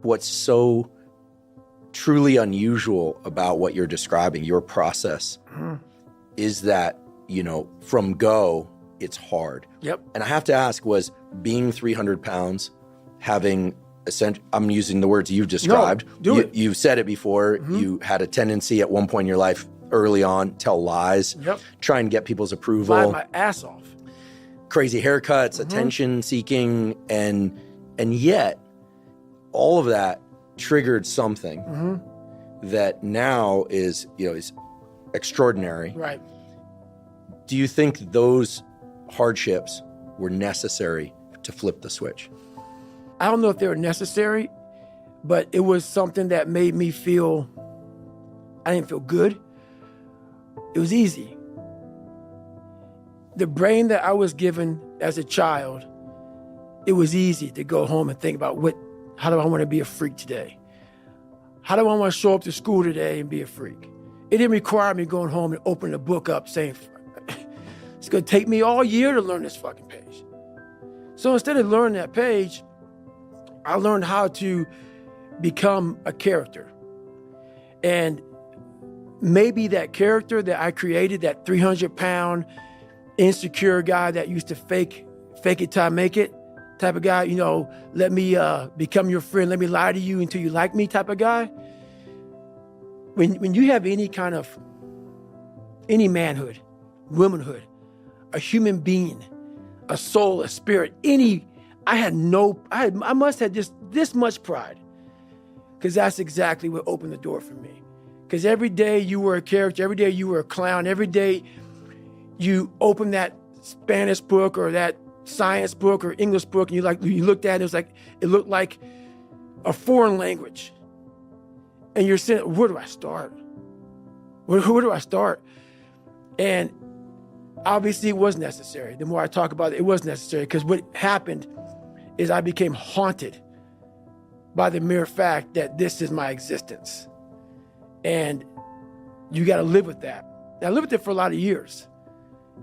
what's so truly unusual about what you're describing, your process, is that, from go, it's hard. Yep. And I have to ask, was being 300 pounds, having I'm using the words you've described. No, you've said it before. You had a tendency at one point in your life early on, tell lies, try and get people's approval. Lie my ass off. Crazy haircuts, attention seeking, and yet all of that triggered something that now is extraordinary. Right. Do you think those hardships were necessary to flip the switch? I don't know if they were necessary, but it was something that made me feel, I didn't feel good. It was easy. The brain that I was given as a child, it was easy to go home and think about how do I want to be a freak today? How do I want to show up to school today and be a freak? It didn't require me going home and opening a book up saying, it's going to take me all year to learn this fucking page. So instead of learning that page, I learned how to become a character. And maybe that character that I created, that 300-pound insecure guy that used to fake it till I make it type of guy, let me become your friend, let me lie to you until you like me type of guy. When you have any manhood, womanhood, a human being, a soul, a spirit, I must have just this much pride, because that's exactly what opened the door for me. Because every day you were a character, every day you were a clown, every day you opened that Spanish book or that science book or English book, and you looked at it, it looked like a foreign language. And you're saying, where do I start? Where do I start? And obviously it was necessary. The more I talk about it, it was necessary, because what happened is I became haunted by the mere fact that this is my existence. And you got to live with that. And I lived with it for a lot of years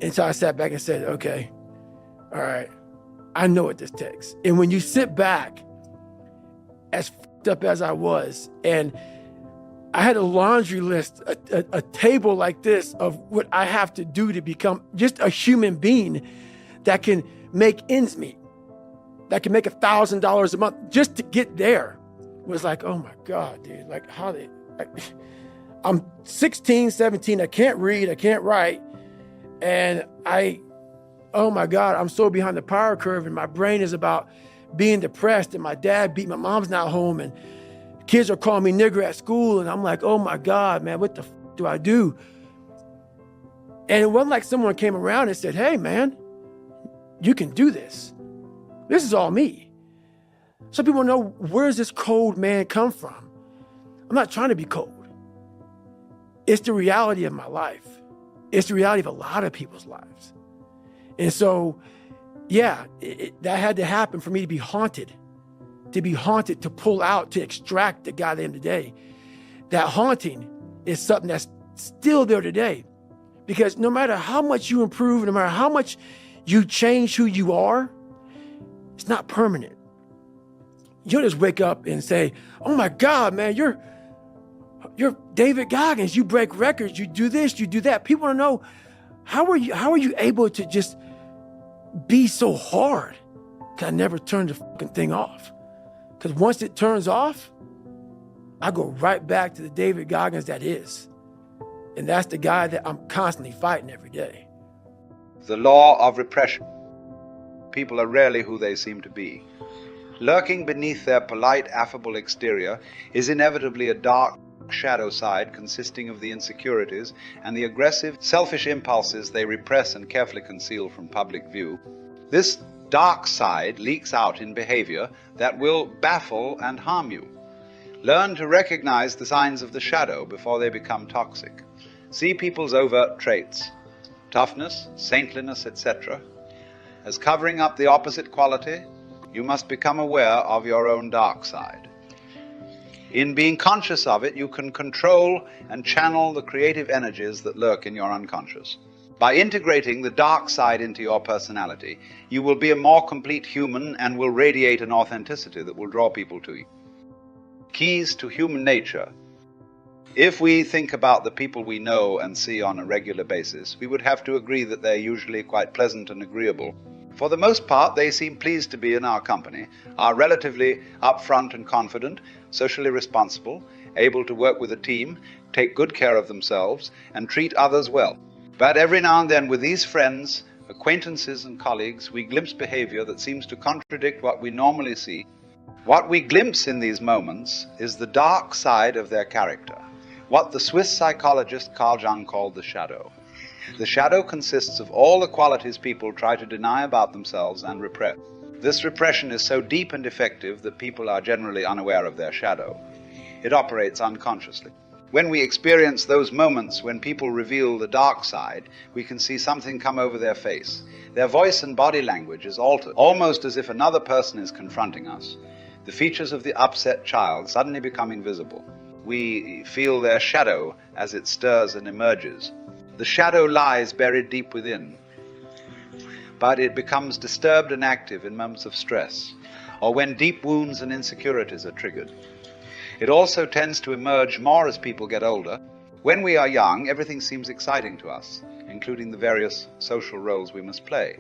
until I sat back and said, okay, all right, I know what this takes. And when you sit back, as fucked up as I was, and I had a laundry list, a table like this of what I have to do to become just a human being that can make ends meet, that can make $1,000 a month just to get there, was like, oh my God, dude, I'm 16, 17, I can't read, I can't write. And oh my God, I'm so behind the power curve, and my brain is about being depressed, and my dad beat, my mom's not home, and kids are calling me nigger at school. And I'm like, oh my God, man, what the do I do? And it wasn't like someone came around and said, hey man, you can do this. This is all me. Some people know, where's this cold man come from? I'm not trying to be cold. It's the reality of my life. It's the reality of a lot of people's lives. And so, yeah, that had to happen for me to be haunted, to pull out, to extract the guy at the end of the day. That haunting is something that's still there today. Because no matter how much you improve, no matter how much you change who you are, it's not permanent. You don't just wake up and say, oh my God, man, you're David Goggins, you break records, you do this, you do that. People want to know, how are you able to just be so hard? Because I never turned the fucking thing off. Because once it turns off, I go right back to the David Goggins that is. And that's the guy that I'm constantly fighting every day. The law of repression. People are rarely who they seem to be. Lurking beneath their polite, affable exterior is inevitably a dark shadow side consisting of the insecurities and the aggressive, selfish impulses they repress and carefully conceal from public view. This dark side leaks out in behavior that will baffle and harm you. Learn to recognize the signs of the shadow before they become toxic. See people's overt traits, toughness, saintliness, etc. As covering up the opposite quality, you must become aware of your own dark side. In being conscious of it, you can control and channel the creative energies that lurk in your unconscious. By integrating the dark side into your personality, you will be a more complete human and will radiate an authenticity that will draw people to you. keys to human nature. If we think about the people we know and see on a regular basis, we would have to agree that they're usually quite pleasant and agreeable. For the most part, they seem pleased to be in our company, are relatively upfront and confident, socially responsible, able to work with a team, take good care of themselves, and treat others well. But every now and then with these friends, acquaintances and colleagues, we glimpse behavior that seems to contradict what we normally see. What we glimpse in these moments is the dark side of their character, what the Swiss psychologist Carl Jung called the shadow. The shadow consists of all the qualities people try to deny about themselves and repress. This repression is so deep and effective that people are generally unaware of their shadow. It operates unconsciously. When we experience those moments when people reveal the dark side, we can see something come over their face. Their voice and body language is altered, almost as if another person is confronting us. The features of the upset child suddenly becoming visible. We feel their shadow as it stirs and emerges. The shadow lies buried deep within, but it becomes disturbed and active in moments of stress, or when deep wounds and insecurities are triggered. It also tends to emerge more as people get older. When we are young, everything seems exciting to us, including the various social roles we must play.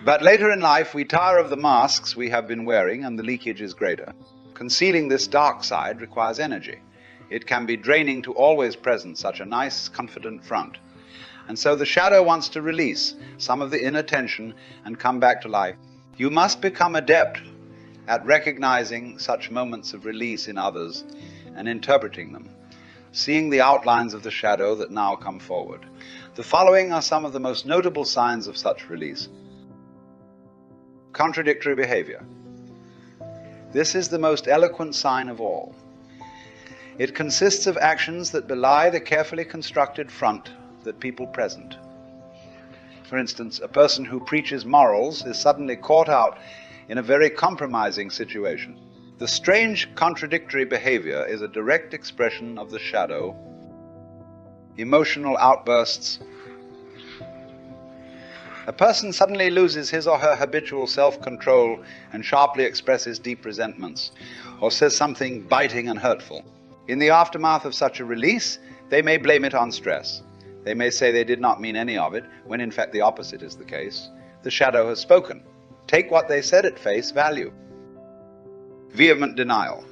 But later in life, we tire of the masks we have been wearing, and the leakage is greater. Concealing this dark side requires energy. It can be draining to always present such a nice, confident front. And so the shadow wants to release some of the inner tension and come back to life. You must become adept at recognizing such moments of release in others and interpreting them, seeing the outlines of the shadow that now come forward. The following are some of the most notable signs of such release. Contradictory behavior. This is the most eloquent sign of all. It consists of actions that belie the carefully constructed front that people present. For instance, a person who preaches morals is suddenly caught out in a very compromising situation. The strange contradictory behavior is a direct expression of the shadow. Emotional outbursts. A person suddenly loses his or her habitual self-control and sharply expresses deep resentments, or says something biting and hurtful. In the aftermath of such a release, they may blame it on stress. They may say they did not mean any of it, when in fact the opposite is the case. The shadow has spoken. Take what they said at face value. Vehement denial.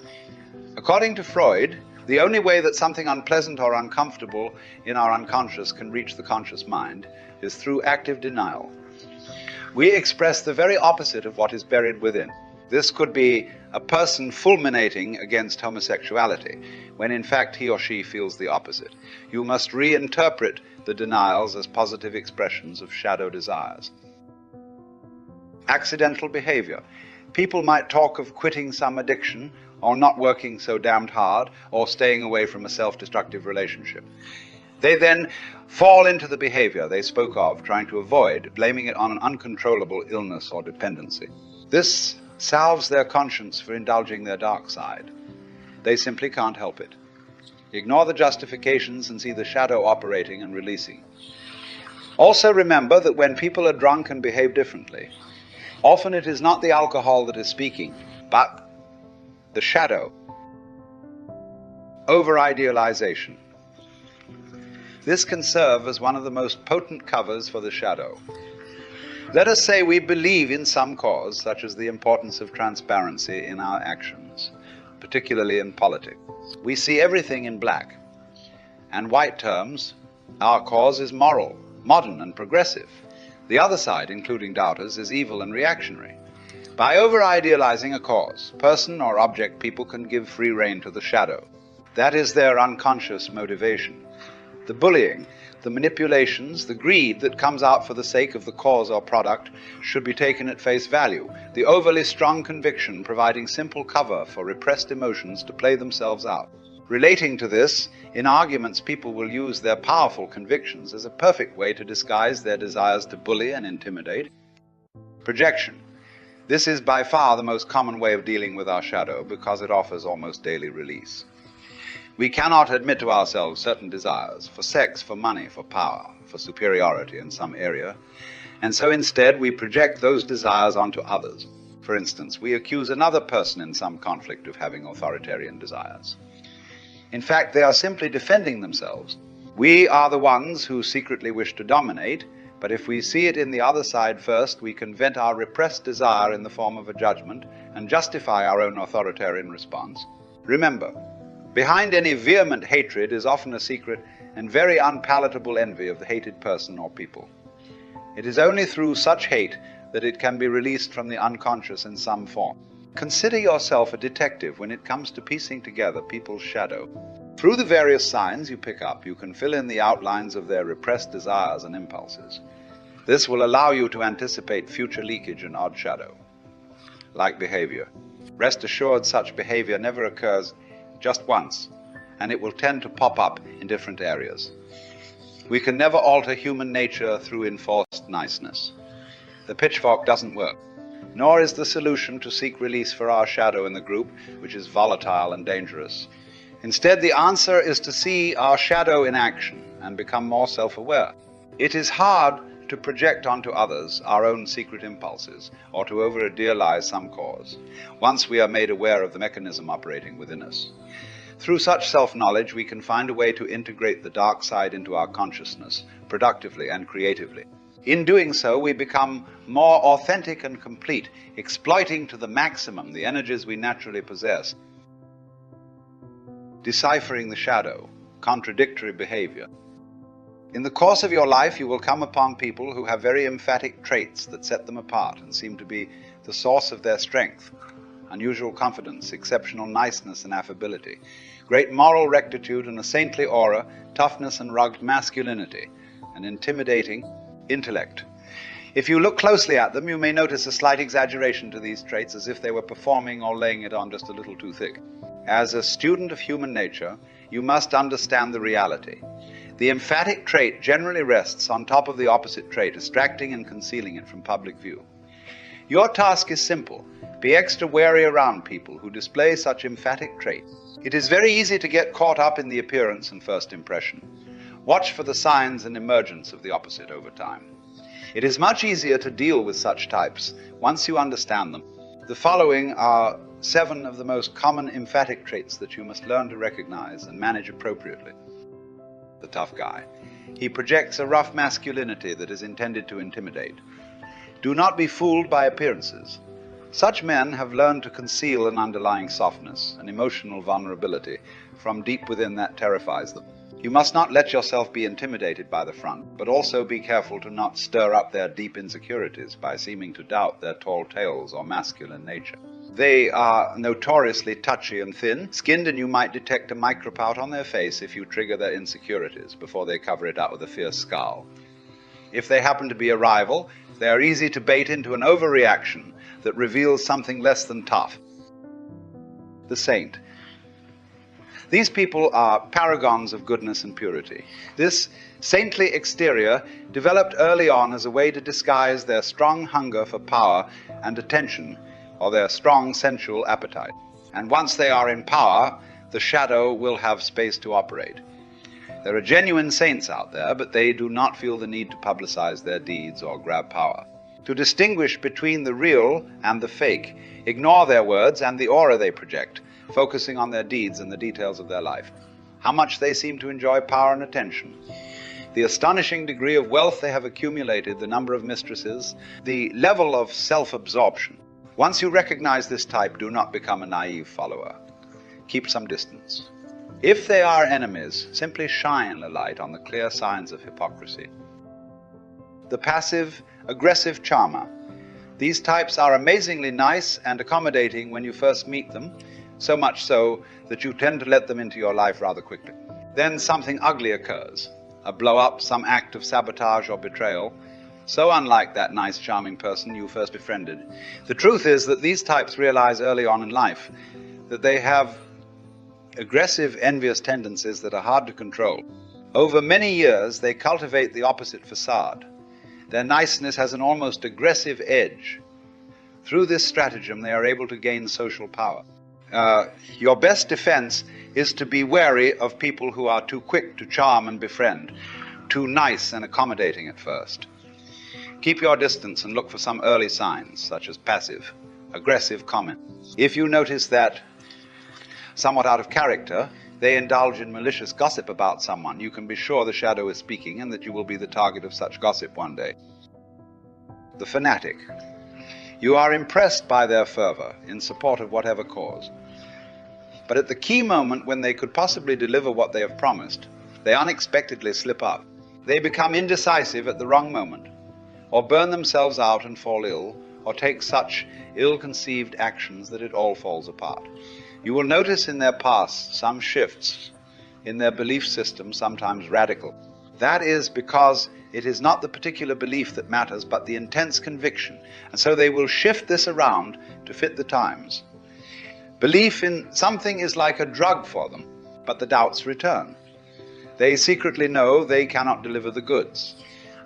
According to Freud, the only way that something unpleasant or uncomfortable in our unconscious can reach the conscious mind is through active denial. We express the very opposite of what is buried within. This could be a person fulminating against homosexuality, when in fact he or she feels the opposite. You must reinterpret the denials as positive expressions of shadow desires. Accidental behavior. People might talk of quitting some addiction, or not working so damned hard, or staying away from a self-destructive relationship. They then fall into the behavior they spoke of, trying to avoid, blaming it on an uncontrollable illness or dependency. This salves their conscience for indulging their dark side. They simply can't help it. Ignore the justifications and see the shadow operating and releasing. Also remember that when people are drunk and behave differently, often it is not the alcohol that is speaking, but the shadow. Over-idealization. This can serve as one of the most potent covers for the shadow. Let us say we believe in some cause, such as the importance of transparency in our actions, particularly in politics. We see everything in black and white terms. Our cause is moral, modern and progressive. The other side, including doubters, is evil and reactionary. By over-idealizing a cause, person or object, people can give free rein to the shadow. That is their unconscious motivation. The bullying, the manipulations, the greed that comes out for the sake of the cause or product should be taken at face value, the overly strong conviction providing simple cover for repressed emotions to play themselves out. Relating to this, in arguments people will use their powerful convictions as a perfect way to disguise their desires to bully and intimidate. Projection. This is by far the most common way of dealing with our shadow because it offers almost daily release. We cannot admit to ourselves certain desires for sex, for money, for power, for superiority in some area, and so instead we project those desires onto others. For instance, we accuse another person in some conflict of having authoritarian desires. In fact, they are simply defending themselves. We are the ones who secretly wish to dominate, but if we see it in the other side first, we can vent our repressed desire in the form of a judgment and justify our own authoritarian response. Remember, behind any vehement hatred is often a secret and very unpalatable envy of the hated person or people. It is only through such hate that it can be released from the unconscious in some form. Consider yourself a detective when it comes to piecing together people's shadow. Through the various signs you pick up, you can fill in the outlines of their repressed desires and impulses. This will allow you to anticipate future leakage and odd shadow. Like behavior. Rest assured, such behavior never occurs just once, and it will tend to pop up in different areas. We can never alter human nature through enforced niceness. The pitchfork doesn't work, nor is the solution to seek release for our shadow in the group, which is volatile and dangerous. Instead, the answer is to see our shadow in action and become more self-aware. It is hard to project onto others our own secret impulses or to over-idealize some cause, once we are made aware of the mechanism operating within us. Through such self-knowledge, we can find a way to integrate the dark side into our consciousness, productively and creatively. In doing so, we become more authentic and complete, exploiting to the maximum the energies we naturally possess. Deciphering the shadow, contradictory behavior. In the course of your life, you will come upon people who have very emphatic traits that set them apart and seem to be the source of their strength. Unusual confidence, exceptional niceness and affability, great moral rectitude and a saintly aura, toughness and rugged masculinity, and intimidating intellect. If you look closely at them, you may notice a slight exaggeration to these traits, as if they were performing or laying it on just a little too thick. As a student of human nature, you must understand the reality. The emphatic trait generally rests on top of the opposite trait, distracting and concealing it from public view. Your task is simple. Be extra wary around people who display such emphatic traits. It is very easy to get caught up in the appearance and first impression. Watch for the signs and emergence of the opposite over time. It is much easier to deal with such types once you understand them. The following are 7 of the most common emphatic traits that you must learn to recognize and manage appropriately. The tough guy. He projects a rough masculinity that is intended to intimidate. Do not be fooled by appearances. Such men have learned to conceal an underlying softness, an emotional vulnerability from deep within that terrifies them. You must not let yourself be intimidated by the front, but also be careful to not stir up their deep insecurities by seeming to doubt their tall tales or masculine nature. They are notoriously touchy and thin-skinned, and you might detect a micropout on their face if you trigger their insecurities before they cover it up with a fierce scowl. If they happen to be a rival, they are easy to bait into an overreaction that reveals something less than tough. The saint. These people are paragons of goodness and purity. This saintly exterior developed early on as a way to disguise their strong hunger for power and attention, or their strong sensual appetite. And once they are in power, the shadow will have space to operate. There are genuine saints out there, but they do not feel the need to publicize their deeds or grab power. To distinguish between the real and the fake, ignore their words and the aura they project, focusing on their deeds and the details of their life. How much they seem to enjoy power and attention. The astonishing degree of wealth they have accumulated, the number of mistresses, the level of self-absorption. Once you recognize this type, do not become a naive follower. Keep some distance. If they are enemies, simply shine a light on the clear signs of hypocrisy. The passive, aggressive charmer. These types are amazingly nice and accommodating when you first meet them, so much so that you tend to let them into your life rather quickly. Then something ugly occurs, a blow-up, some act of sabotage or betrayal, so unlike that nice, charming person you first befriended. The truth is that these types realize early on in life that they have aggressive, envious tendencies that are hard to control. Over many years, they cultivate the opposite facade. Their niceness has an almost aggressive edge. Through this stratagem, they are able to gain social power. Your best defense is to be wary of people who are too quick to charm and befriend, too nice and accommodating at first. Keep your distance and look for some early signs, such as passive, aggressive comment. If you notice that, somewhat out of character, they indulge in malicious gossip about someone, you can be sure the shadow is speaking and that you will be the target of such gossip one day. The fanatic. You are impressed by their fervor in support of whatever cause. But at the key moment when they could possibly deliver what they have promised, they unexpectedly slip up. They become indecisive at the wrong moment, or burn themselves out and fall ill, or take such ill-conceived actions that it all falls apart. You will notice in their past some shifts in their belief system, sometimes radical. That is because it is not the particular belief that matters, but the intense conviction. And so they will shift this around to fit the times. Belief in something is like a drug for them, but the doubts return. They secretly know they cannot deliver the goods.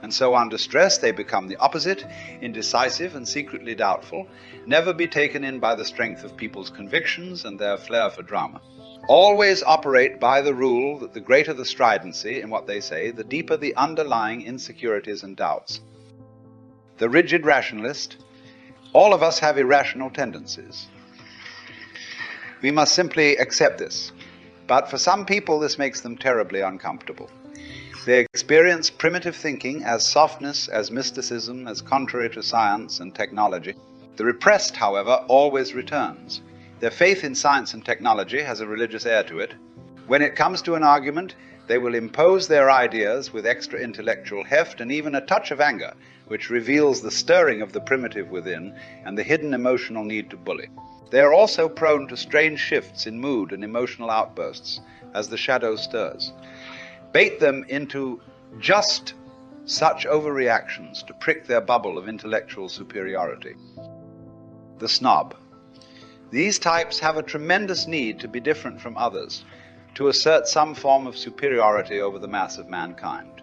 And so under stress they become the opposite, indecisive and secretly doubtful, never be taken in by the strength of people's convictions and their flair for drama. Always operate by the rule that the greater the stridency in what they say, the deeper the underlying insecurities and doubts. The rigid rationalist. All of us have irrational tendencies. We must simply accept this. But for some people this makes them terribly uncomfortable. They experience primitive thinking as softness, as mysticism, as contrary to science and technology. The repressed, however, always returns. Their faith in science and technology has a religious air to it. When it comes to an argument, they will impose their ideas with extra intellectual heft and even a touch of anger, which reveals the stirring of the primitive within and the hidden emotional need to bully. They are also prone to strange shifts in mood and emotional outbursts as the shadow stirs. Bait them into just such overreactions to prick their bubble of intellectual superiority. The snob. These types have a tremendous need to be different from others, to assert some form of superiority over the mass of mankind.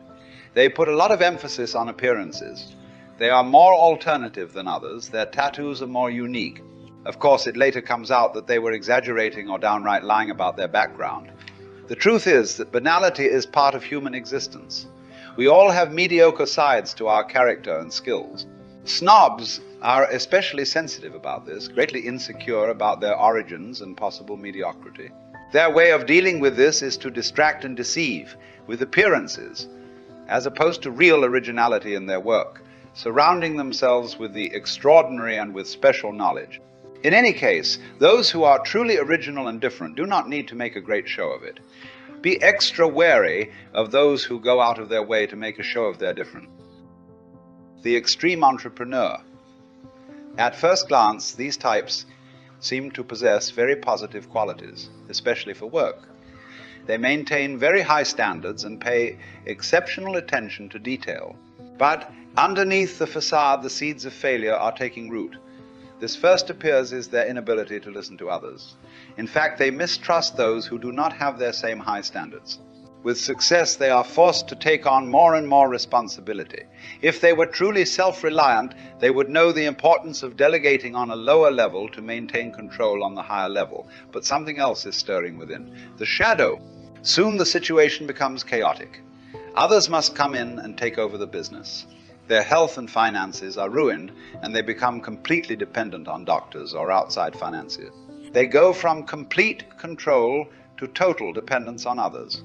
They put a lot of emphasis on appearances. They are more alternative than others. Their tattoos are more unique. Of course, it later comes out that they were exaggerating or downright lying about their background. The truth is that banality is part of human existence. We all have mediocre sides to our character and skills. Snobs are especially sensitive about this, greatly insecure about their origins and possible mediocrity. Their way of dealing with this is to distract and deceive with appearances, as opposed to real originality in their work, surrounding themselves with the extraordinary and with special knowledge. In any case, those who are truly original and different do not need to make a great show of it. Be extra wary of those who go out of their way to make a show of their difference. The extreme entrepreneur. At first glance, these types seem to possess very positive qualities, especially for work. They maintain very high standards and pay exceptional attention to detail. But underneath the facade, the seeds of failure are taking root. This first appears is their inability to listen to others. In fact, they mistrust those who do not have their same high standards. With success, they are forced to take on more and more responsibility. If they were truly self-reliant, they would know the importance of delegating on a lower level to maintain control on the higher level. But something else is stirring within. The shadow. Soon the situation becomes chaotic. Others must come in and take over the business. Their health and finances are ruined, and they become completely dependent on doctors or outside financiers. They go from complete control to total dependence on others.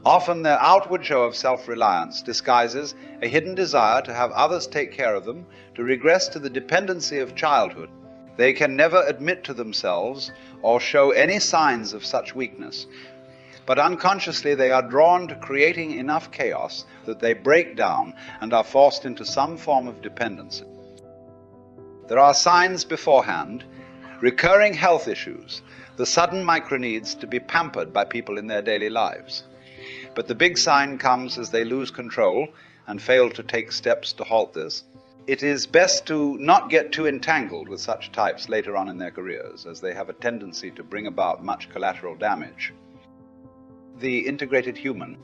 Often their outward show of self-reliance disguises a hidden desire to have others take care of them, to regress to the dependency of childhood. They can never admit to themselves or show any signs of such weakness, but unconsciously they are drawn to creating enough chaos that they break down and are forced into some form of dependency. There are signs beforehand, recurring health issues, the sudden microneeds to be pampered by people in their daily lives. But the big sign comes as they lose control and fail to take steps to halt this. It is best to not get too entangled with such types later on in their careers, as they have a tendency to bring about much collateral damage. The integrated human.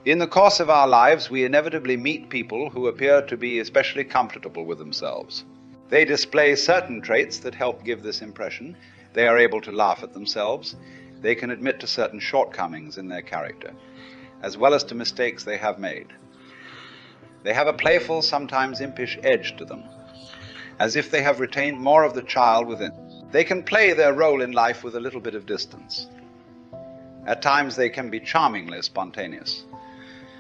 In the course of our lives, we inevitably meet people who appear to be especially comfortable with themselves. They display certain traits that help give this impression. They are able to laugh at themselves. They can admit to certain shortcomings in their character, as well as to mistakes they have made. They have a playful, sometimes impish edge to them. as if they have retained more of the child within. They can play their role in life with a little bit of distance. At times they can be charmingly spontaneous.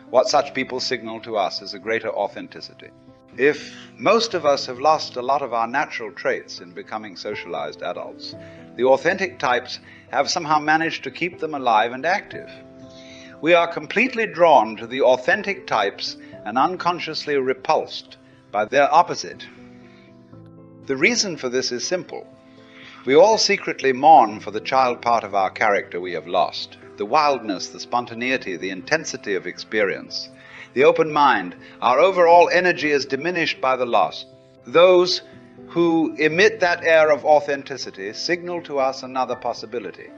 What such people signal to us is a greater authenticity. If most of us have lost a lot of our natural traits in becoming socialized adults, the authentic types have somehow managed to keep them alive and active. We are completely drawn to the authentic types and unconsciously repulsed by their opposite. The reason for this is simple. We all secretly mourn for the child part of our character we have lost. The wildness, the spontaneity, the intensity of experience, the open mind, our overall energy is diminished by the loss. Those who emit that air of authenticity signal to us another possibility,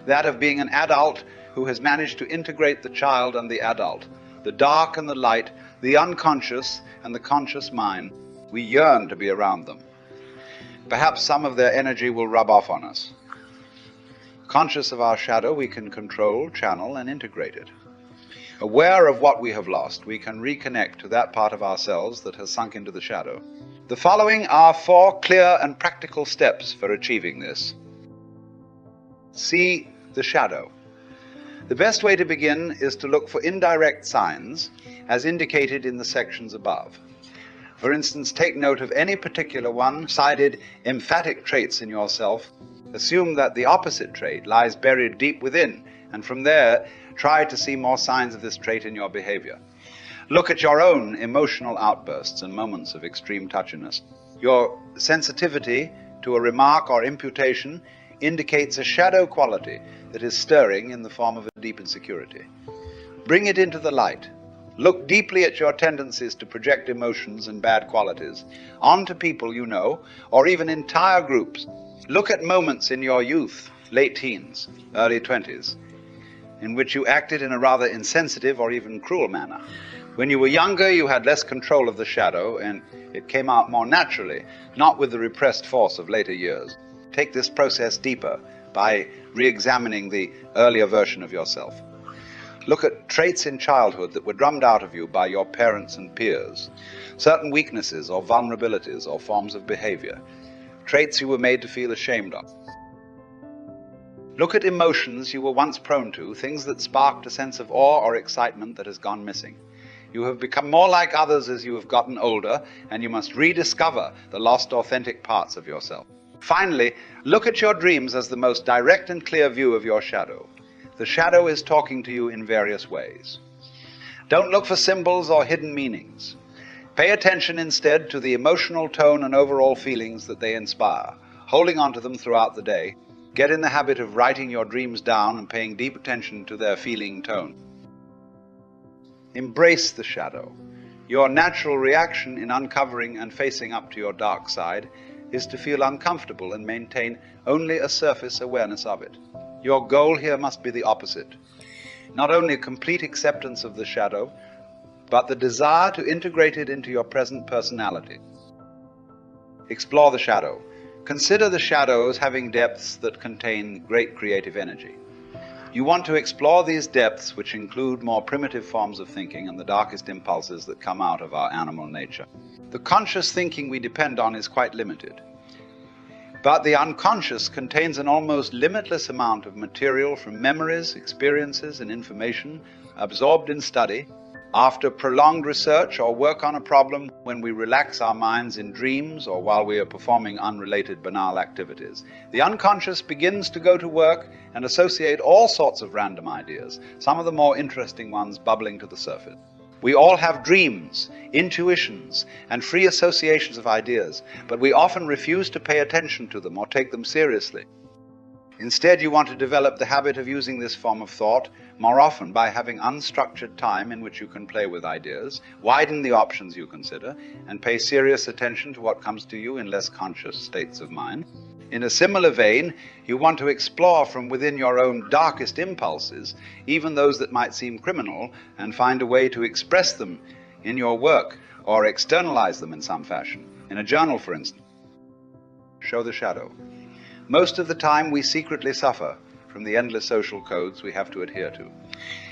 that of being an adult who has managed to integrate the child and the adult, the dark and the light, the unconscious and the conscious mind. We yearn to be around them. Perhaps some of their energy will rub off on us. Conscious of our shadow, we can control, channel, and integrate it. Aware of what we have lost, we can reconnect to that part of ourselves that has sunk into the shadow. The following are 4 clear and practical steps for achieving this. See the shadow. The best way to begin is to look for indirect signs, as indicated in the sections above. For instance, take note of any particular one-sided emphatic traits in yourself. Assume that the opposite trait lies buried deep within, and from there, try to see more signs of this trait in your behavior. Look at your own emotional outbursts and moments of extreme touchiness. Your sensitivity to a remark or imputation indicates a shadow quality that is stirring in the form of a deep insecurity. Bring it into the light. Look deeply at your tendencies to project emotions and bad qualities onto people you know, or even entire groups. Look at moments in your youth, late teens, early 20s, in which you acted in a rather insensitive or even cruel manner. When you were younger, you had less control of the shadow, and it came out more naturally, not with the repressed force of later years. Take this process deeper by re-examining the earlier version of yourself. Look at traits in childhood that were drummed out of you by your parents and peers, certain weaknesses or vulnerabilities or forms of behavior, traits you were made to feel ashamed of. Look at emotions you were once prone to, things that sparked a sense of awe or excitement that has gone missing. You have become more like others as you have gotten older, and you must rediscover the lost authentic parts of yourself. Finally, look at your dreams as the most direct and clear view of your shadow. The shadow is talking to you in various ways. Don't look for symbols or hidden meanings. Pay attention instead to the emotional tone and overall feelings that they inspire, holding on to them throughout the day. Get in the habit of writing your dreams down and paying deep attention to their feeling tone. Embrace the shadow. Your natural reaction in uncovering and facing up to your dark side is to feel uncomfortable and maintain only a surface awareness of it. Your goal here must be the opposite. Not only a complete acceptance of the shadow, but the desire to integrate it into your present personality. Explore the shadow. Consider the shadow as having depths that contain great creative energy. You want to explore these depths, which include more primitive forms of thinking and the darkest impulses that come out of our animal nature. The conscious thinking we depend on is quite limited. But the unconscious contains an almost limitless amount of material from memories, experiences, and information absorbed in study, after prolonged research or work on a problem, when we relax our minds in dreams or while we are performing unrelated banal activities. The unconscious begins to go to work and associate all sorts of random ideas, some of the more interesting ones bubbling to the surface. We all have dreams, intuitions, and free associations of ideas, but we often refuse to pay attention to them or take them seriously. Instead, you want to develop the habit of using this form of thought more often by having unstructured time in which you can play with ideas, widen the options you consider, and pay serious attention to what comes to you in less conscious states of mind. In a similar vein, you want to explore from within your own darkest impulses, even those that might seem criminal, and find a way to express them in your work or externalize them in some fashion. In a journal, for instance. Show the shadow. Most of the time we secretly suffer from the endless social codes we have to adhere to.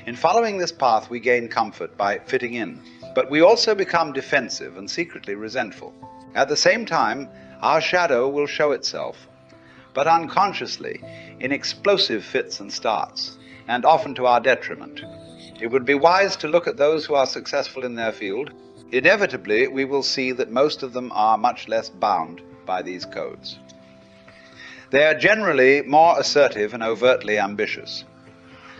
In following this path, we gain comfort by fitting in, but we also become defensive and secretly resentful. At the same time, our shadow will show itself, but unconsciously, in explosive fits and starts, and often to our detriment. It would be wise to look at those who are successful in their field. Inevitably, we will see that most of them are much less bound by these codes. They are generally more assertive and overtly ambitious.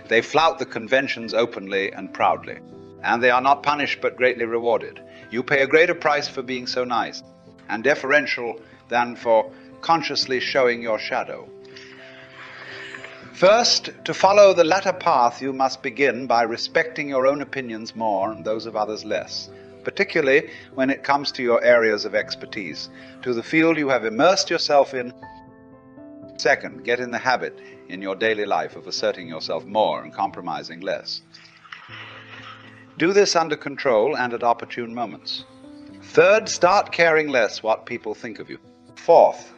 They flout the conventions openly and proudly, and they are not punished but greatly rewarded. You pay a greater price for being so nice and deferential than for consciously showing your shadow. First, to follow the latter path, you must begin by respecting your own opinions more and those of others less, particularly when it comes to your areas of expertise, to the field you have immersed yourself in. Second, get in the habit in your daily life of asserting yourself more and compromising less. Do this under control and at opportune moments. Third, start caring less what people think of you. Fourth,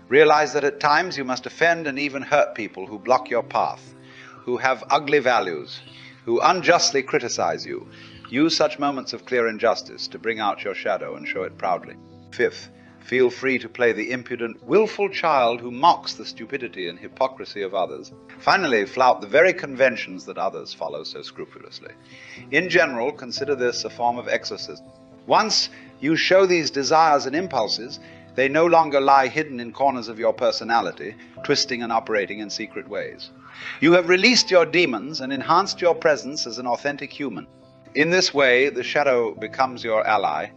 realize that at times you must offend and even hurt people who block your path, who have ugly values, who unjustly criticize you. Use such moments of clear injustice to bring out your shadow and show it proudly. Fifth, feel free to play the impudent, willful child who mocks the stupidity and hypocrisy of others. Finally, flout the very conventions that others follow so scrupulously. In general, consider this a form of exorcism. Once you show these desires and impulses, they no longer lie hidden in corners of your personality, twisting and operating in secret ways. You have released your demons and enhanced your presence as an authentic human. In this way, the shadow becomes your ally.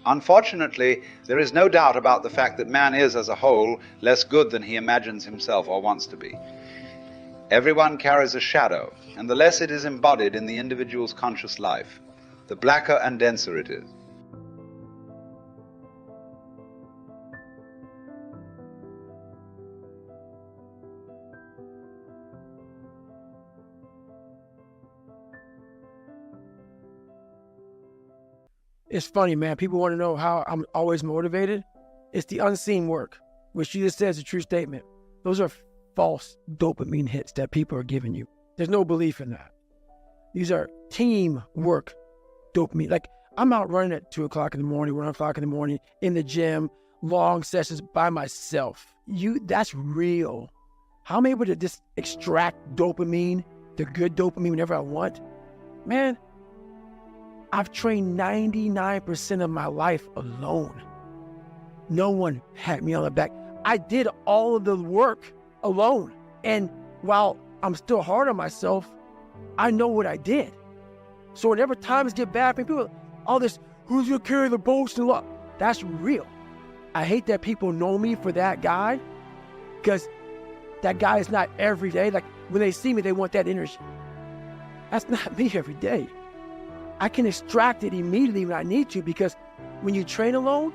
Unfortunately, there is no doubt about the fact that man is, as a whole, less good than he imagines himself or wants to be. Everyone carries a shadow, and the less it is embodied in the individual's conscious life, the blacker and denser it is. It's funny, man. People want to know how I'm always motivated. It's the unseen work, which she just says is a true statement. Those are false dopamine hits that people are giving you. There's no belief in that. These are teamwork dopamine. Like, I'm out running at 2 o'clock in the morning, 1 o'clock in the morning, in the gym, long sessions by myself. That's real. How I'm able to just extract dopamine, the good dopamine, whenever I want. Man, I've trained 99% of my life alone. No one had me on the back. I did all of the work alone. And while I'm still hard on myself, I know what I did. So whenever times get bad, people, all this, who's gonna carry the boast and luck? That's real. I hate that people know me for that guy, because that guy is not every day. Like, when they see me, they want that energy. That's not me every day. I can extract it immediately when I need to, because when you train alone,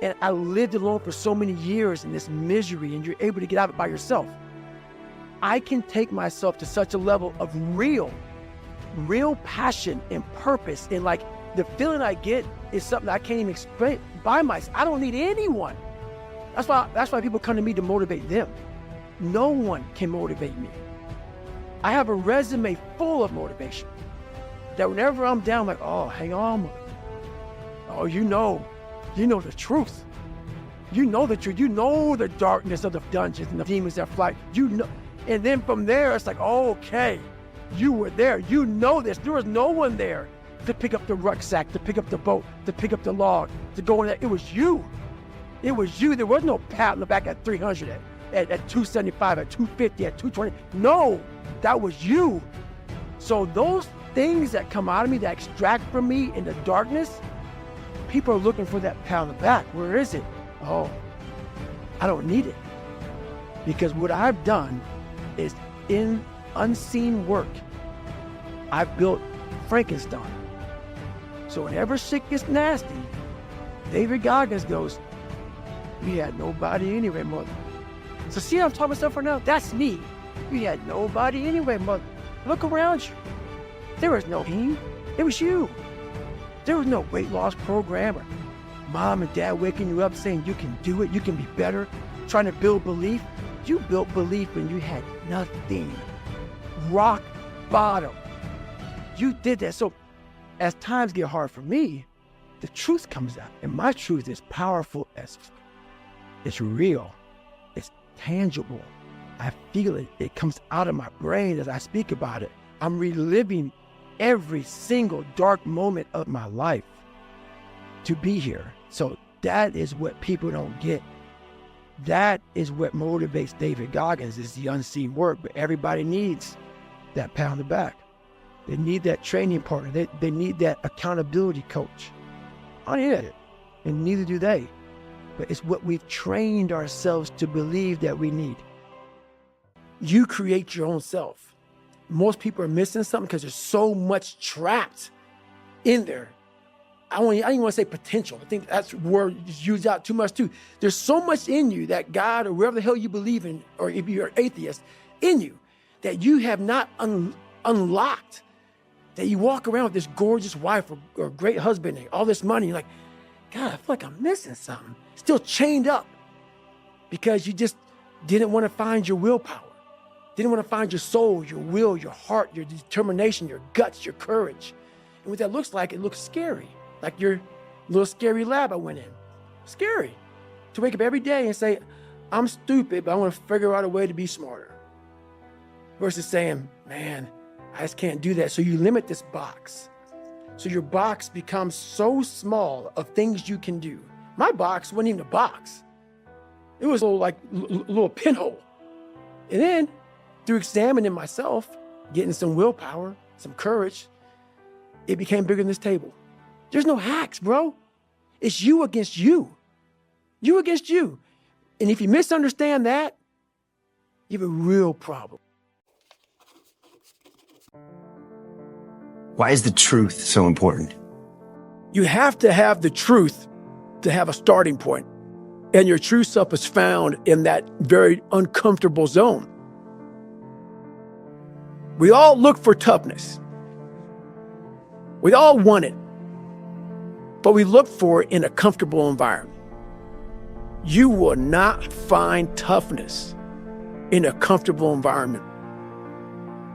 and I lived alone for so many years in this misery, and you're able to get out of it by yourself, I can take myself to such a level of real passion and purpose. And like, the feeling I get is something I can't even explain by myself. I don't need anyone. That's why people come to me to motivate them. No one can motivate me. I have a resume full of motivation that whenever I'm down, I'm like, oh, hang on. Oh, you know the truth. You know the truth. You know the darkness of the dungeons and the demons that fly. You know. And then from there, it's like, oh, okay, you were there. You know this. There was no one there to pick up the rucksack, to pick up the boat, to pick up the log, to go in there. It was you. It was you. There was no pat on the back at 300, at 275, at 250, at 220. No, that was you. So those things that come out of me, that extract from me in the darkness, people are looking for that pat on the back. Where is it? Oh, I don't need it. Because what I've done is, in unseen work, I've built Frankenstein. So whenever shit gets nasty, David Goggins goes, "We had nobody anyway, mother." So see how I'm talking myself right now? That's me. You had nobody anyway, mother. Look around you. There was no team. It was you. There was no weight loss program or mom and dad waking you up saying you can do it, you can be better, trying to build belief. You built belief when you had nothing. Rock bottom. You did that. So as times get hard for me, the truth comes out. And my truth is powerful it's real. It's tangible. I feel it. It comes out of my brain as I speak about it. I'm reliving every single dark moment of my life to be here. So that is what people don't get. That is what motivates David Goggins, is the unseen work. But everybody needs that pat on the back. They need that training partner. They need that accountability coach. I need it, and neither do they. But it's what we've trained ourselves to believe that we need. You create your own self. Most people are missing something because there's so much trapped in there. I don't even want to say potential. I think that's a word used out too much too. There's so much in you that God, or wherever the hell you believe in, or if you're an atheist, in you, that you have not unlocked. That you walk around with this gorgeous wife or great husband and all this money, you're like, God, I feel like I'm missing something. Still chained up because you just didn't want to find your willpower. Didn't want to find your soul, your will, your heart, your determination, your guts, your courage. And what that looks like, it looks scary. Like your little scary lab I went in. Scary. To wake up every day and say, I'm stupid, but I want to figure out a way to be smarter. Versus saying, man, I just can't do that. So you limit this box. So your box becomes so small of things you can do. My box wasn't even a box. It was a little pinhole. And then through examining myself, getting some willpower, some courage, it became bigger than this table. There's no hacks, bro. It's you against you. You against you. And if you misunderstand that, you have a real problem. Why is the truth so important? You have to have the truth to have a starting point. And your true self is found in that very uncomfortable zone. We all look for toughness. We all want it. But we look for it in a comfortable environment. You will not find toughness in a comfortable environment.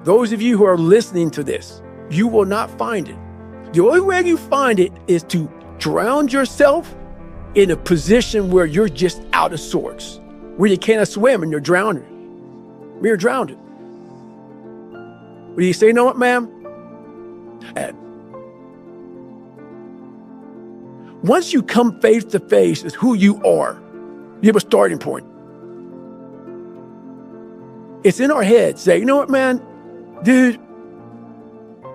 Those of you who are listening to this, you will not find it. The only way you find it is to drown yourself in a position where you're just out of sorts, where you cannot swim and you're drowning. You're drowning. Will you say, you know what, ma'am? Once you come face to face with who you are, you have a starting point. It's in our heads. Say, you know what, man? Dude,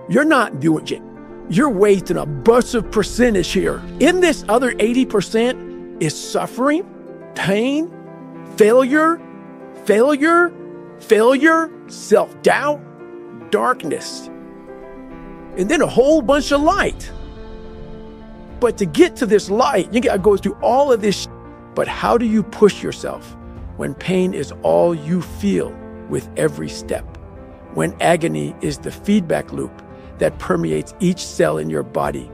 you're not doing it. You're wasting a bunch of percentage here. In this other 80% is suffering, pain, failure, self-doubt, darkness, and then a whole bunch of light. But to get to this light, you gotta go through all of this. But how do you push yourself when pain is all you feel with every step? When agony is the feedback loop that permeates each cell in your body,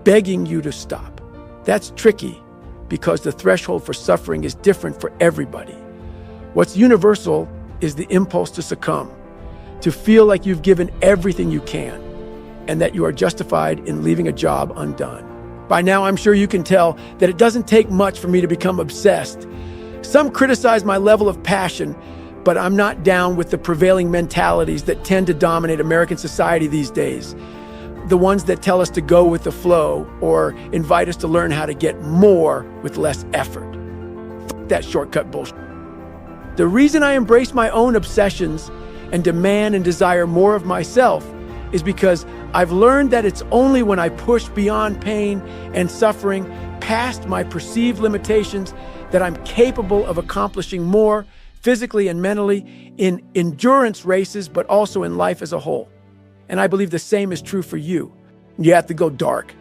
begging you to stop. That's tricky because the threshold for suffering is different for everybody. What's universal is the impulse to succumb, to feel like you've given everything you can and that you are justified in leaving a job undone. By now, I'm sure you can tell that it doesn't take much for me to become obsessed. Some criticize my level of passion, but I'm not down with the prevailing mentalities that tend to dominate American society these days. The ones that tell us to go with the flow or invite us to learn how to get more with less effort. Fuck that shortcut bullshit. The reason I embrace my own obsessions and demand and desire more of myself is because I've learned that it's only when I push beyond pain and suffering, past my perceived limitations, that I'm capable of accomplishing more physically and mentally in endurance races, but also in life as a whole. And I believe the same is true for you. You have to go dark.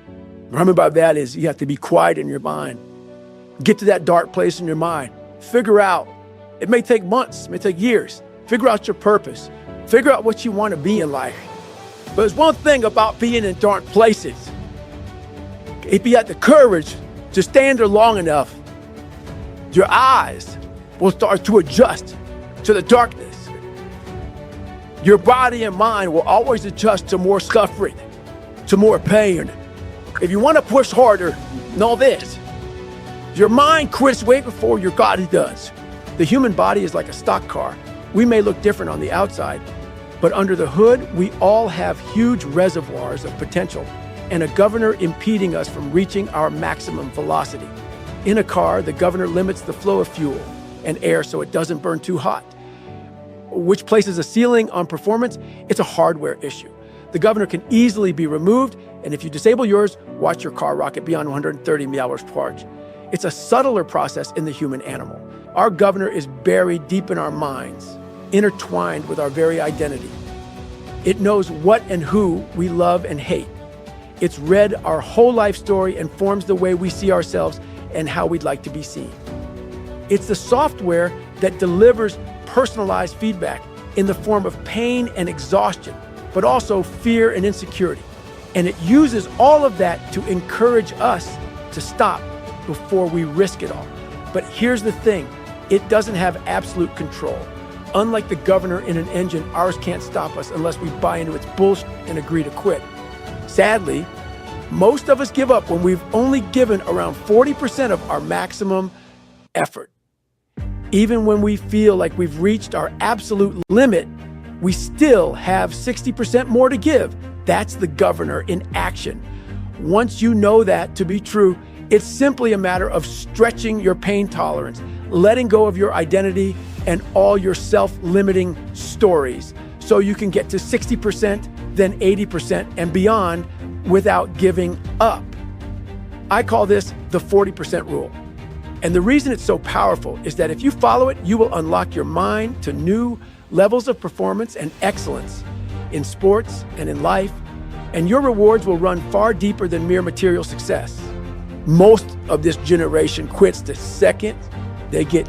What I mean by that is you have to be quiet in your mind. Get to that dark place in your mind. Figure out. It may take months, it may take years. Figure out your purpose. Figure out what you want to be in life. But there's one thing about being in dark places. If you have the courage to stand there long enough, your eyes will start to adjust to the darkness. Your body and mind will always adjust to more suffering, to more pain, If you want to push harder, know this. Your mind quits way before your body does. The human body is like a stock car. We may look different on the outside, but under the hood, we all have huge reservoirs of potential and a governor impeding us from reaching our maximum velocity. In a car, the governor limits the flow of fuel and air so it doesn't burn too hot, which places a ceiling on performance. It's a hardware issue. The governor can easily be removed, and if you disable yours, watch your car rocket beyond 130 mph. It's a subtler process in the human animal. Our governor is buried deep in our minds, intertwined with our very identity. It knows what and who we love and hate. It's read our whole life story and forms the way we see ourselves and how we'd like to be seen. It's the software that delivers personalized feedback in the form of pain and exhaustion, but also fear and insecurity. And it uses all of that to encourage us to stop before we risk it all. But here's the thing, it doesn't have absolute control. Unlike the governor in an engine, ours can't stop us unless we buy into its bullshit and agree to quit. Sadly, most of us give up when we've only given around 40% of our maximum effort. Even when we feel like we've reached our absolute limit, we still have 60% more to give. That's the governor in action. Once you know that to be true, it's simply a matter of stretching your pain tolerance, letting go of your identity and all your self-limiting stories so you can get to 60%, then 80% and beyond without giving up. I call this the 40% rule. And the reason it's so powerful is that if you follow it, you will unlock your mind to new levels of performance and excellence in sports and in life, and your rewards will run far deeper than mere material success. Most of this generation quits the second they get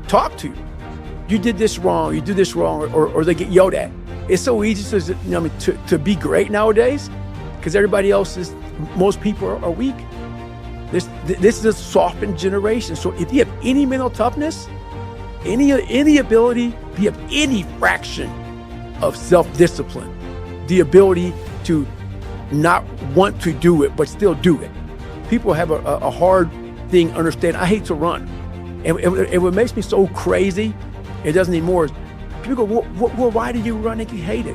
talked to. You did this wrong, you do this wrong, or they get yelled at. It's so easy to be great nowadays because everybody else is, most people are weak. This is a softened generation. So if you have any mental toughness, any ability, if you have any fraction of self-discipline, the ability to not want to do it, but still do it. People have a hard thing understanding. I hate to run. And what makes me so crazy, it doesn't need more, is people go, well, why do you run if you hate it?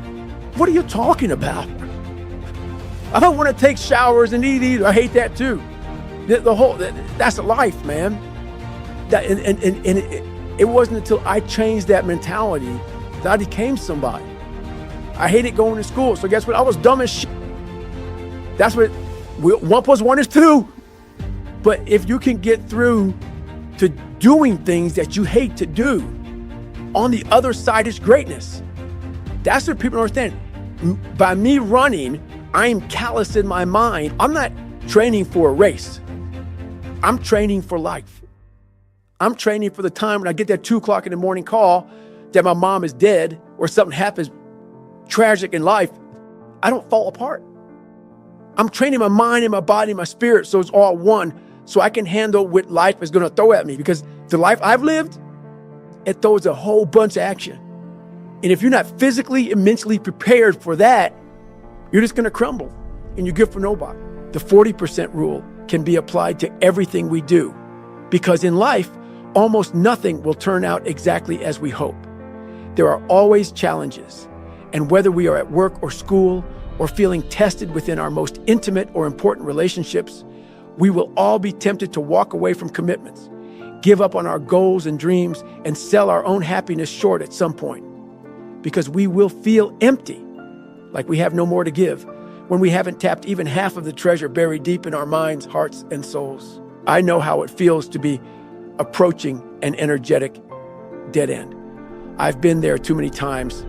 What are you talking about? I don't want to take showers and eat either. I hate that too. That's a life, man. It wasn't until I changed that mentality that I became somebody. I hated going to school. So guess what? I was dumb as shit. That's what 1 + 1 is 2. But if you can get through to doing things that you hate to do, on the other side is greatness. That's what people don't understand. By me running, I'm callous in my mind. I'm not training for a race. I'm training for life. I'm training for the time when I get that 2 o'clock in the morning call that my mom is dead or something happens tragic in life. I don't fall apart. I'm training my mind and my body and my spirit so it's all one, so I can handle what life is going to throw at me, because the life I've lived, it throws a whole bunch of action. And if you're not physically and mentally prepared for that, you're just going to crumble and you're good for nobody. The 40% rule can be applied to everything we do, because in life, almost nothing will turn out exactly as we hope. There are always challenges, and whether we are at work or school or feeling tested within our most intimate or important relationships, we will all be tempted to walk away from commitments, give up on our goals and dreams, and sell our own happiness short at some point, because we will feel empty, like we have no more to give, when we haven't tapped even half of the treasure buried deep in our minds, hearts, and souls. I know how it feels to be approaching an energetic dead end. I've been there too many times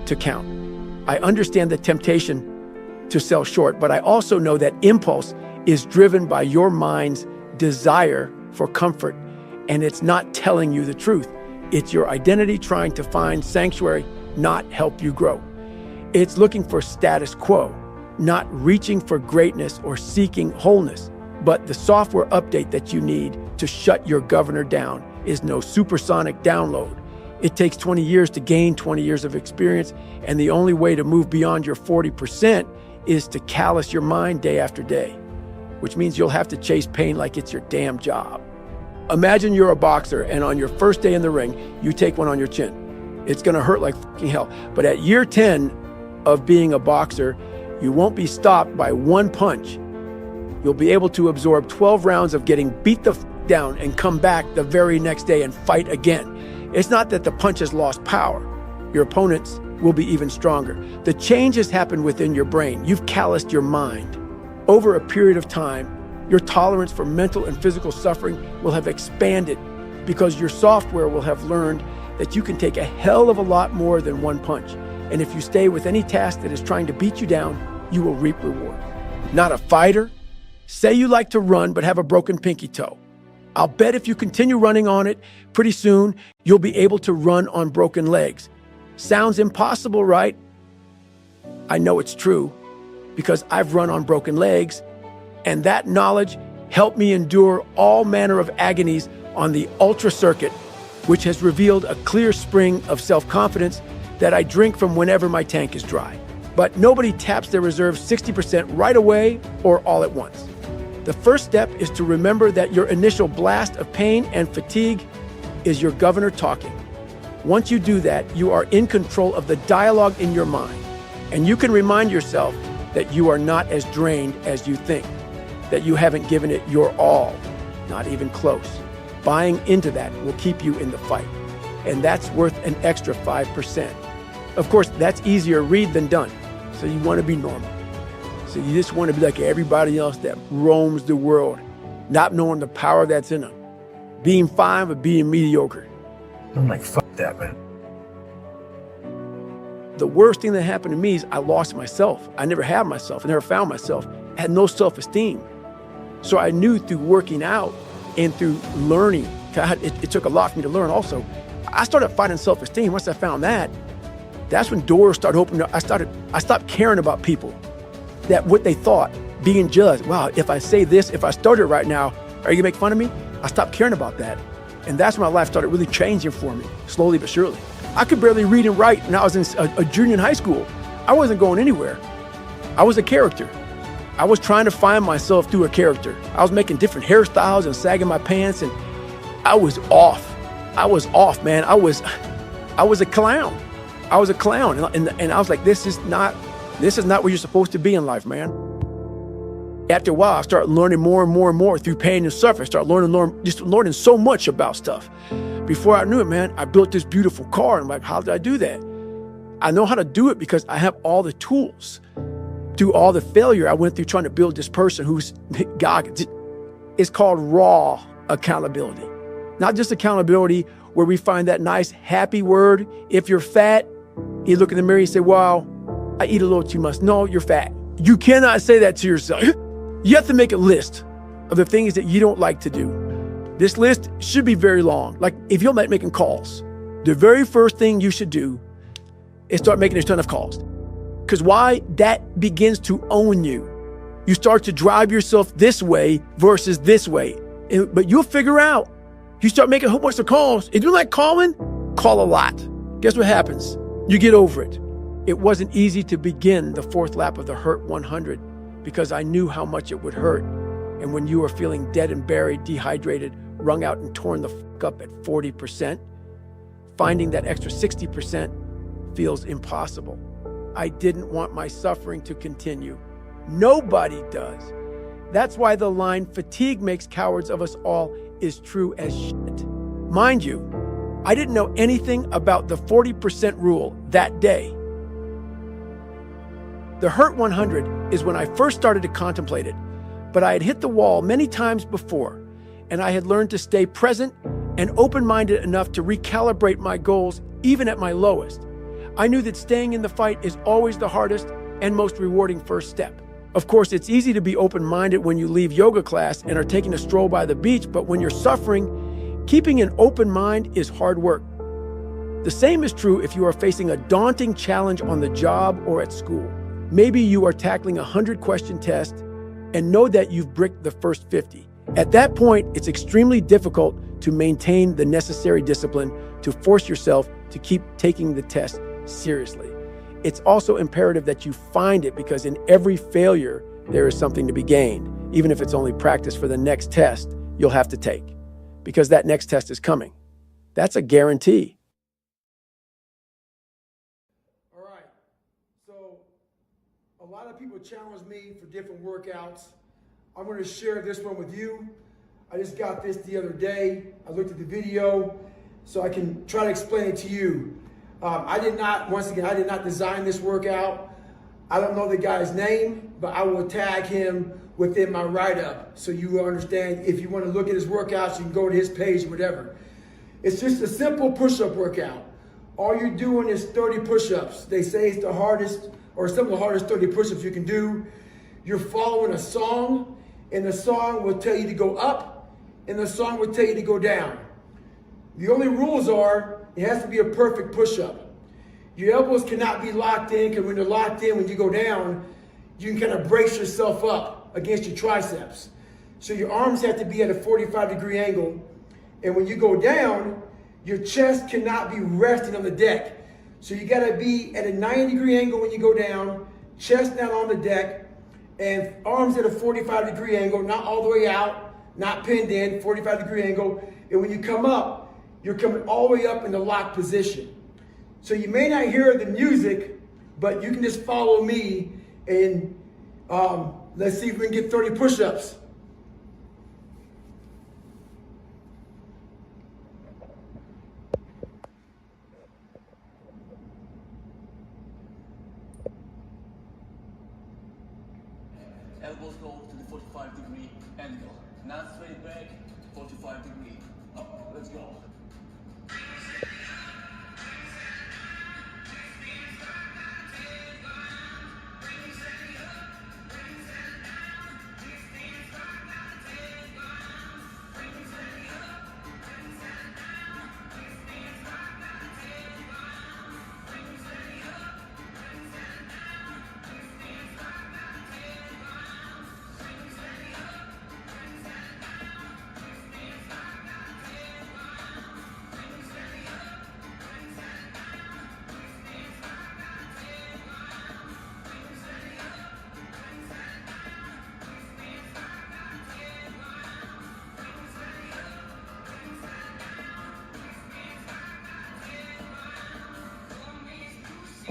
to count. I understand the temptation to sell short, but I also know that impulse is driven by your mind's desire for comfort, and it's not telling you the truth. It's your identity trying to find sanctuary, not help you grow. It's looking for status quo, not reaching for greatness or seeking wholeness. But the software update that you need to shut your governor down is no supersonic download. It takes 20 years to gain 20 years of experience, and the only way to move beyond your 40% is to callous your mind day after day. which means you'll have to chase pain like it's your damn job. Imagine you're a boxer and on your first day in the ring, you take one on your chin. It's gonna hurt like fucking hell. But at year 10 of being a boxer, you won't be stopped by one punch. You'll be able to absorb 12 rounds of getting beat the down and come back the very next day and fight again. It's not that the punch has lost power. Your opponents will be even stronger. The change has happened within your brain. You've calloused your mind. Over a period of time, your tolerance for mental and physical suffering will have expanded because your software will have learned that you can take a hell of a lot more than one punch. And if you stay with any task that is trying to beat you down, you will reap reward. Not a fighter. Say you like to run but have a broken pinky toe. I'll bet if you continue running on it, pretty soon you'll be able to run on broken legs. Sounds impossible, right? I know it's true because I've run on broken legs, and that knowledge helped me endure all manner of agonies on the ultra circuit, which has revealed a clear spring of self-confidence that I drink from whenever my tank is dry. But nobody taps their reserves 60% right away or all at once. The first step is to remember that your initial blast of pain and fatigue is your governor talking. Once you do that, you are in control of the dialogue in your mind, and you can remind yourself that you are not as drained as you think, that you haven't given it your all, not even close. Buying into that will keep you in the fight, and that's worth an extra 5%. Of course, that's easier read than done, so you want to be normal. So you just want to be like everybody else that roams the world, not knowing the power that's in them, being fine but being mediocre. I'm like, fuck that, man. The worst thing that happened to me is I lost myself. I never had myself. I never found myself. I had no self-esteem. So I knew through working out and through learning, it took a lot for me to learn also. I started finding self-esteem. Once I found that, that's when doors started opening up. I stopped caring about people, that what they thought, being judged. Wow, if I say this, if I started right now, are you gonna make fun of me? I stopped caring about that. And that's when my life started really changing for me, slowly but surely. I could barely read and write when I was a junior in high school. I wasn't going anywhere. I was a character. I was trying to find myself through a character. I was making different hairstyles and sagging my pants, and I was off. I was off, man. I was a clown. I was a clown, and I was like, this is not where you're supposed to be in life, man. After a while, I started learning more and more and more through pain and suffering. I started learning so much about stuff. Before I knew it, man, I built this beautiful car. And I'm like, how did I do that? I know how to do it because I have all the tools. Through all the failure I went through trying to build this person who's Goggins. It's called raw accountability. Not just accountability where we find that nice, happy word. If you're fat, you look in the mirror, you say, wow, I eat a little too much. No, you're fat. You cannot say that to yourself. You have to make a list of the things that you don't like to do. This list should be very long. Like if you don't like making calls, the very first thing you should do is start making a ton of calls. Because why? That begins to own you. You start to drive yourself this way versus this way. But you'll figure out. You start making a whole bunch of calls. If you don't like calling, call a lot. Guess what happens? You get over it. It wasn't easy to begin the fourth lap of the Hurt 100 because I knew how much it would hurt. And when you are feeling dead and buried, dehydrated, wrung out and torn the fuck up at 40%, finding that extra 60% feels impossible. I didn't want my suffering to continue. Nobody does. That's why the line, fatigue makes cowards of us all, is true as shit. Mind you, I didn't know anything about the 40% rule that day. The Hurt 100 is when I first started to contemplate it, but I had hit the wall many times before, and I had learned to stay present and open-minded enough to recalibrate my goals even at my lowest. I knew that staying in the fight is always the hardest and most rewarding first step. Of course, it's easy to be open-minded when you leave yoga class and are taking a stroll by the beach, but when you're suffering, keeping an open mind is hard work. The same is true if you are facing a daunting challenge on the job or at school. Maybe you are tackling a 100-question test and know that you've bricked the first 50. At that point, it's extremely difficult to maintain the necessary discipline to force yourself to keep taking the test seriously. It's also imperative that you find it because in every failure, there is something to be gained. even if it's only practice for the next test you'll have to take, because that next test is coming. That's a guarantee. All right, so a lot of people challenge me for different workouts. I'm going to share this one with you. I just got this the other day. I looked at the video so I can try to explain it to you. I did not design this workout. I don't know the guy's name, but I will tag him within my write-up so you will understand. If you want to look at his workouts, you can go to his page or whatever. It's just a simple push-up workout. All you're doing is 30 push-ups. They say it's the hardest, or some of the hardest 30 push-ups you can do. You're following a song, and the song will tell you to go up, and the song will tell you to go down. The only rules are, it has to be a perfect push-up. Your elbows cannot be locked in, because when they're locked in, when you go down, you can kind of brace yourself up against your triceps. So your arms have to be at a 45-degree angle, and when you go down, your chest cannot be resting on the deck. So you gotta be at a 90-degree angle when you go down, chest down on the deck, and arms at a 45-degree angle, not all the way out, not pinned in, 45-degree angle. And when you come up, you're coming all the way up in the locked position. So you may not hear the music, but you can just follow me, and let's see if we can get 30 push-ups. Elbows go to the 45-degree angle. Now straight back, 45-degree. Up, let's go.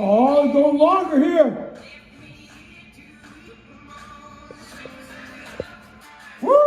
Oh, go longer here. Woo!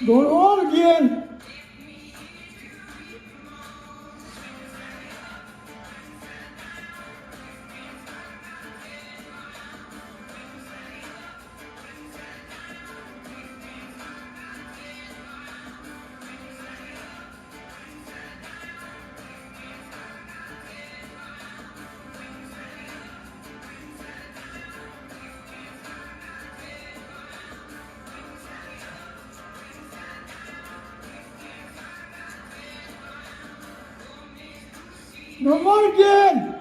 Going on again. Come on again.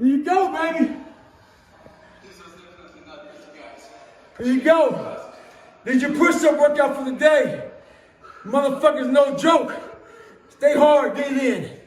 Here you go, baby. This was definitely not easy, guys. Here you go. Did your push-up workout for the day. Motherfuckers, no joke. Stay hard, get it in.